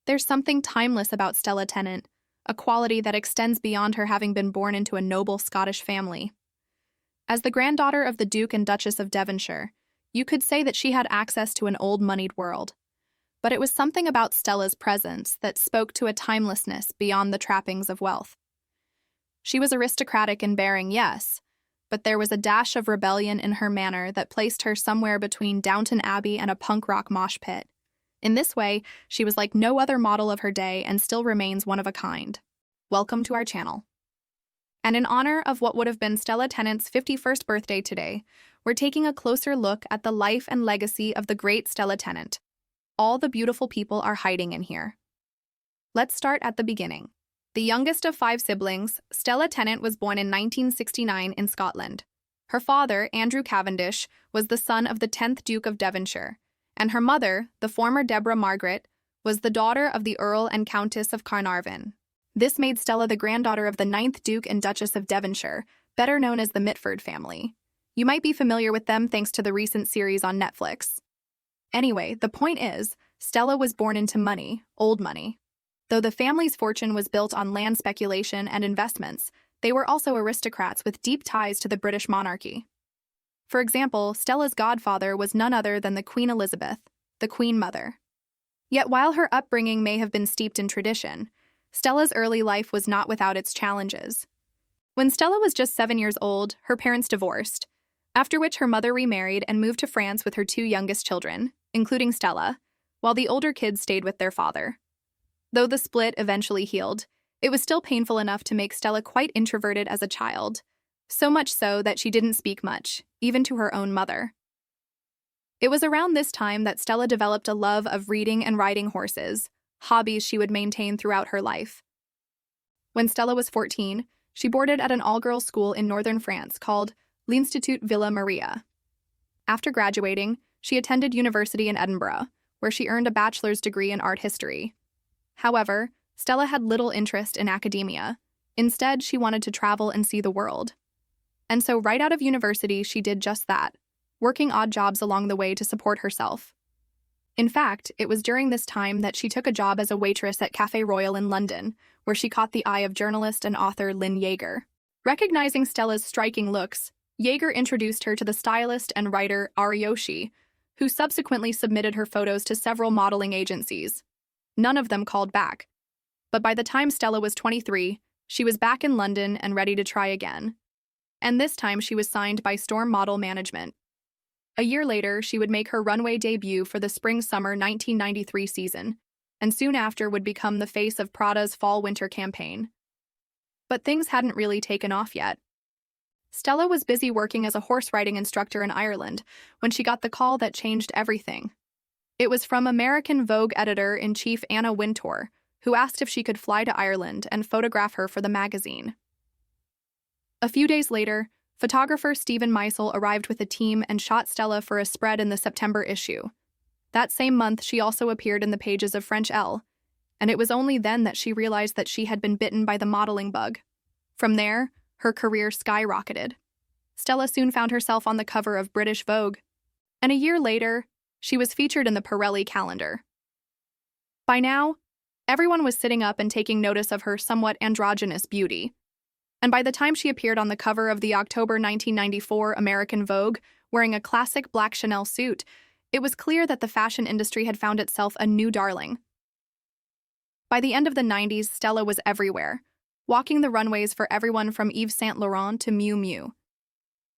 There's something timeless about Stella Tennant, a quality that extends beyond her having been born into a noble Scottish family. As the granddaughter of the Duke and Duchess of Devonshire, you could say that she had access to an old-moneyed world. But it was something about Stella's presence that spoke to a timelessness beyond the trappings of wealth. She was aristocratic in bearing, yes, but there was a dash of rebellion in her manner that placed her somewhere between Downton Abbey and a punk rock mosh pit. In this way, she was like no other model of her day and still remains one of a kind. Welcome to our channel. And in honor of what would have been Stella Tennant's 51st birthday today, we're taking a closer look at the life and legacy of the great Stella Tennant. All the beautiful people are hiding in here. Let's start at the beginning. The youngest of 5 siblings, Stella Tennant was born in 1969 in Scotland. Her father, Andrew Cavendish, was the son of the 10th Duke of Devonshire, and her mother, the former Deborah Margaret, was the daughter of the Earl and Countess of Carnarvon. This made Stella the granddaughter of the 9th Duke and Duchess of Devonshire, better known as the Mitford family. You might be familiar with them thanks to the recent series on Netflix. Anyway, the point is, Stella was born into money, old money. Though the family's fortune was built on land speculation and investments, they were also aristocrats with deep ties to the British monarchy. For example, Stella's godfather was none other than the Queen Elizabeth, the Queen Mother. Yet while her upbringing may have been steeped in tradition, Stella's early life was not without its challenges. When Stella was just 7 years old, her parents divorced, after which her mother remarried and moved to France with her 2 youngest children, including Stella, while the older kids stayed with their father. Though the split eventually healed, it was still painful enough to make Stella quite introverted as a child, so much so that she didn't speak much, even to her own mother. It was around this time that Stella developed a love of reading and riding horses, hobbies she would maintain throughout her life. When Stella was 14, she boarded at an all-girls school in northern France called l'Institut Villa Maria. After graduating, she attended university in Edinburgh, where she earned a bachelor's degree in art history. However, Stella had little interest in academia. Instead, she wanted to travel and see the world. And so right out of university, she did just that, working odd jobs along the way to support herself. In fact, it was during this time that she took a job as a waitress at Café Royal in London, where she caught the eye of journalist and author Lynn Yeager. Recognizing Stella's striking looks, Yeager introduced her to the stylist and writer Ariyoshi, who subsequently submitted her photos to several modeling agencies. None of them called back. But by the time Stella was 23, she was back in London and ready to try again. And this time she was signed by Storm Model Management. A year later, she would make her runway debut for the spring-summer 1993 season, and soon after would become the face of Prada's fall-winter campaign. But things hadn't really taken off yet. Stella was busy working as a horse riding instructor in Ireland when she got the call that changed everything. It was from American Vogue editor-in-chief Anna Wintour, who asked if she could fly to Ireland and photograph her for the magazine. A few days later, photographer Stephen Meisel arrived with a team and shot Stella for a spread in the September issue. That same month, she also appeared in the pages of French Elle, and it was only then that she realized that she had been bitten by the modeling bug. From there, her career skyrocketed. Stella soon found herself on the cover of British Vogue, and a year later, she was featured in the Pirelli calendar. By now, everyone was sitting up and taking notice of her somewhat androgynous beauty. And by the time she appeared on the cover of the October 1994 American Vogue, wearing a classic black Chanel suit, it was clear that the fashion industry had found itself a new darling. By the end of the 90s, Stella was everywhere, walking the runways for everyone from Yves Saint Laurent to Miu Miu.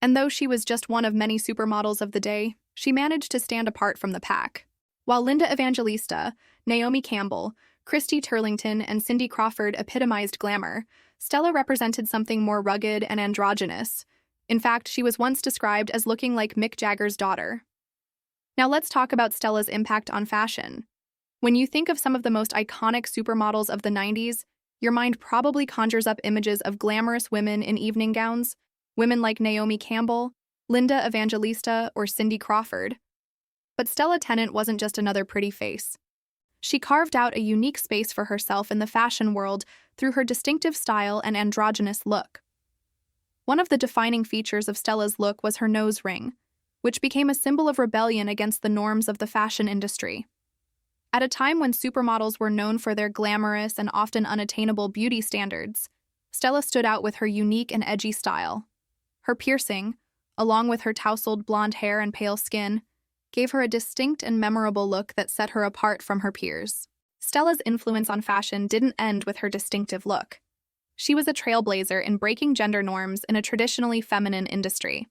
And though she was just one of many supermodels of the day, she managed to stand apart from the pack. While Linda Evangelista, Naomi Campbell, Christy Turlington, and Cindy Crawford epitomized glamour, Stella represented something more rugged and androgynous. In fact, she was once described as looking like Mick Jagger's daughter. Now let's talk about Stella's impact on fashion. When you think of some of the most iconic supermodels of the 90s, your mind probably conjures up images of glamorous women in evening gowns, women like Naomi Campbell, Linda Evangelista, or Cindy Crawford. But Stella Tennant wasn't just another pretty face. She carved out a unique space for herself in the fashion world through her distinctive style and androgynous look. One of the defining features of Stella's look was her nose ring, which became a symbol of rebellion against the norms of the fashion industry. At a time when supermodels were known for their glamorous and often unattainable beauty standards, Stella stood out with her unique and edgy style. Her piercing, along with her tousled blonde hair and pale skin, gave her a distinct and memorable look that set her apart from her peers. Stella's influence on fashion didn't end with her distinctive look. She was a trailblazer in breaking gender norms in a traditionally feminine industry.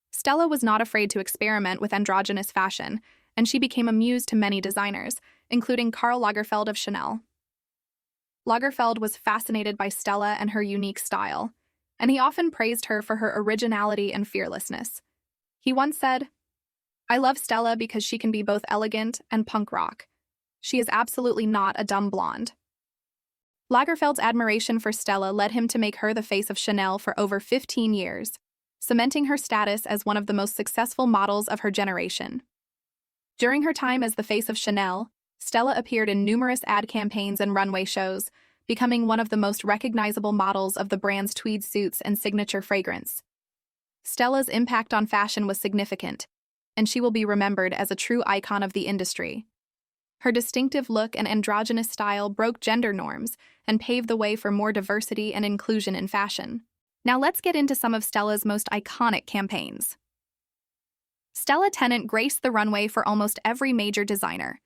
Stella was not afraid to experiment with androgynous fashion, and she became a muse to many designers, including Karl Lagerfeld of Chanel. Lagerfeld was fascinated by Stella and her unique style, and he often praised her for her originality and fearlessness. He once said, "I love Stella because she can be both elegant and punk rock. She is absolutely not a dumb blonde." Lagerfeld's admiration for Stella led him to make her the face of Chanel for over 15 years, cementing her status as one of the most successful models of her generation. During her time as the face of Chanel, Stella appeared in numerous ad campaigns and runway shows, becoming one of the most recognizable models of the brand's tweed suits and signature fragrance. Stella's impact on fashion was significant, and she will be remembered as a true icon of the industry. Her distinctive look and androgynous style broke gender norms and paved the way for more diversity and inclusion in fashion. Now let's get into some of Stella's most iconic campaigns. Stella Tennant graced the runway for almost every major designer,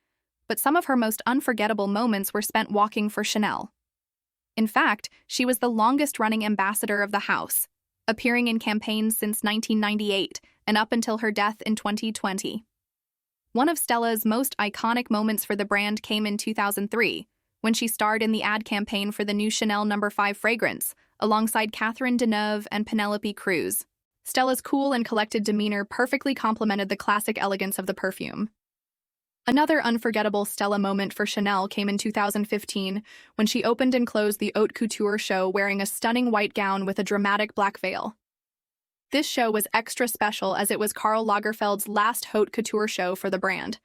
but some of her most unforgettable moments were spent walking for Chanel. In fact, she was the longest-running ambassador of the house, appearing in campaigns since 1998 and up until her death in 2020. One of Stella's most iconic moments for the brand came in 2003, when she starred in the ad campaign for the new Chanel No. 5 fragrance, alongside Catherine Deneuve and Penelope Cruz. Stella's cool and collected demeanor perfectly complemented the classic elegance of the perfume. Another unforgettable Stella moment for Chanel came in 2015, when she opened and closed the Haute Couture show wearing a stunning white gown with a dramatic black veil. This show was extra special as it was Karl Lagerfeld's last Haute Couture show for the brand,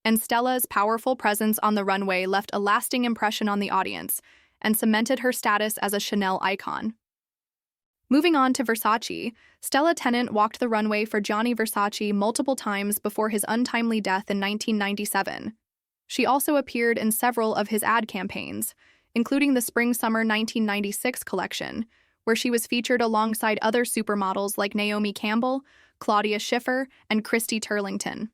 and Stella's powerful presence on the runway left a lasting impression on the audience and cemented her status as a Chanel icon. Moving on to Versace, Stella Tennant walked the runway for Gianni Versace multiple times before his untimely death in 1997. She also appeared in several of his ad campaigns, including the Spring-Summer 1996 collection, where she was featured alongside other supermodels like Naomi Campbell, Claudia Schiffer, and Christy Turlington.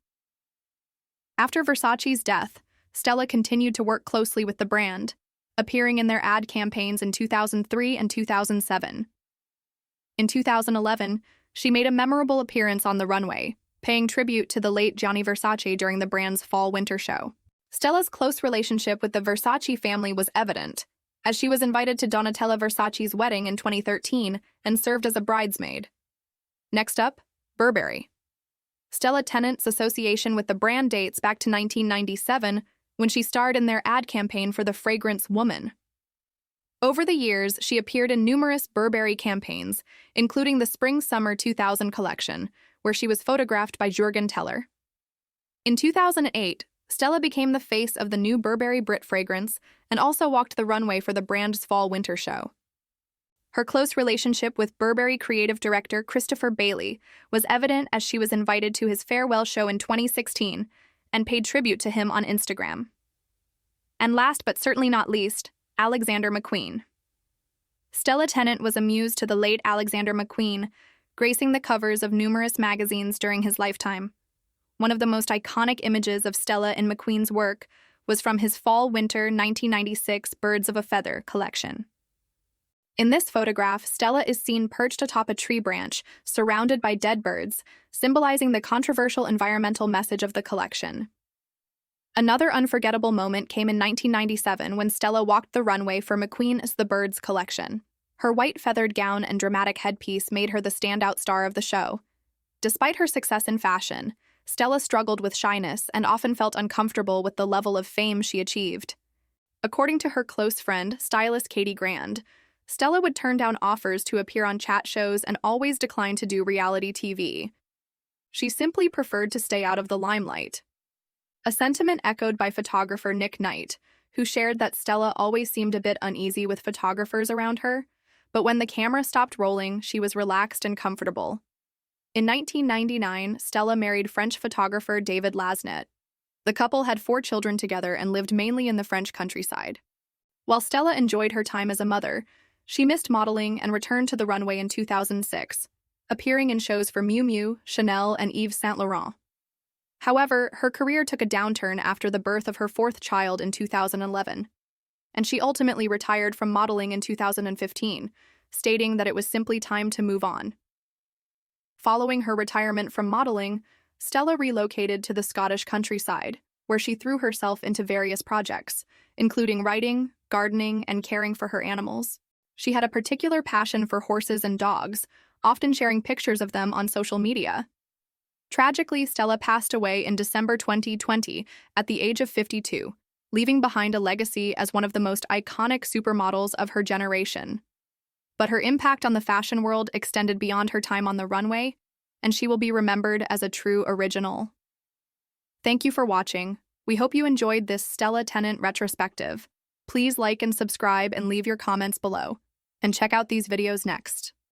After Versace's death, Stella continued to work closely with the brand, appearing in their ad campaigns in 2003 and 2007. In 2011, she made a memorable appearance on the runway, paying tribute to the late Gianni Versace during the brand's fall-winter show. Stella's close relationship with the Versace family was evident, as she was invited to Donatella Versace's wedding in 2013 and served as a bridesmaid. Next up, Burberry. Stella Tennant's association with the brand dates back to 1997, when she starred in their ad campaign for the fragrance Woman. Over the years, she appeared in numerous Burberry campaigns, including the Spring-Summer 2000 collection, where she was photographed by Jürgen Teller. In 2008, Stella became the face of the new Burberry Brit fragrance and also walked the runway for the brand's fall-winter show. Her close relationship with Burberry creative director Christopher Bailey was evident as she was invited to his farewell show in 2016 and paid tribute to him on Instagram. And last but certainly not least, Alexander McQueen. Stella Tennant was a muse to the late Alexander McQueen, gracing the covers of numerous magazines during his lifetime. One of the most iconic images of Stella in McQueen's work was from his Fall-Winter 1996 Birds of a Feather collection. In this photograph, Stella is seen perched atop a tree branch, surrounded by dead birds, symbolizing the controversial environmental message of the collection. Another unforgettable moment came in 1997 when Stella walked the runway for McQueen's The Birds collection. Her white feathered gown and dramatic headpiece made her the standout star of the show. Despite her success in fashion, Stella struggled with shyness and often felt uncomfortable with the level of fame she achieved. According to her close friend, stylist Katie Grand, Stella would turn down offers to appear on chat shows and always decline to do reality TV. She simply preferred to stay out of the limelight. A sentiment echoed by photographer Nick Knight, who shared that Stella always seemed a bit uneasy with photographers around her, but when the camera stopped rolling, she was relaxed and comfortable. In 1999, Stella married French photographer David Lasnet. The couple had 4 children together and lived mainly in the French countryside. While Stella enjoyed her time as a mother, she missed modeling and returned to the runway in 2006, appearing in shows for Miu Miu, Chanel, and Yves Saint Laurent. However, her career took a downturn after the birth of her 4th child in 2011, and she ultimately retired from modeling in 2015, stating that it was simply time to move on. Following her retirement from modeling, Stella relocated to the Scottish countryside, where she threw herself into various projects, including writing, gardening, and caring for her animals. She had a particular passion for horses and dogs, often sharing pictures of them on social media. Tragically, Stella passed away in December 2020 at the age of 52, leaving behind a legacy as one of the most iconic supermodels of her generation. But her impact on the fashion world extended beyond her time on the runway, and she will be remembered as a true original. Thank you for watching. We hope you enjoyed this Stella Tennant retrospective. Please like and subscribe and leave your comments below. And check out these videos next.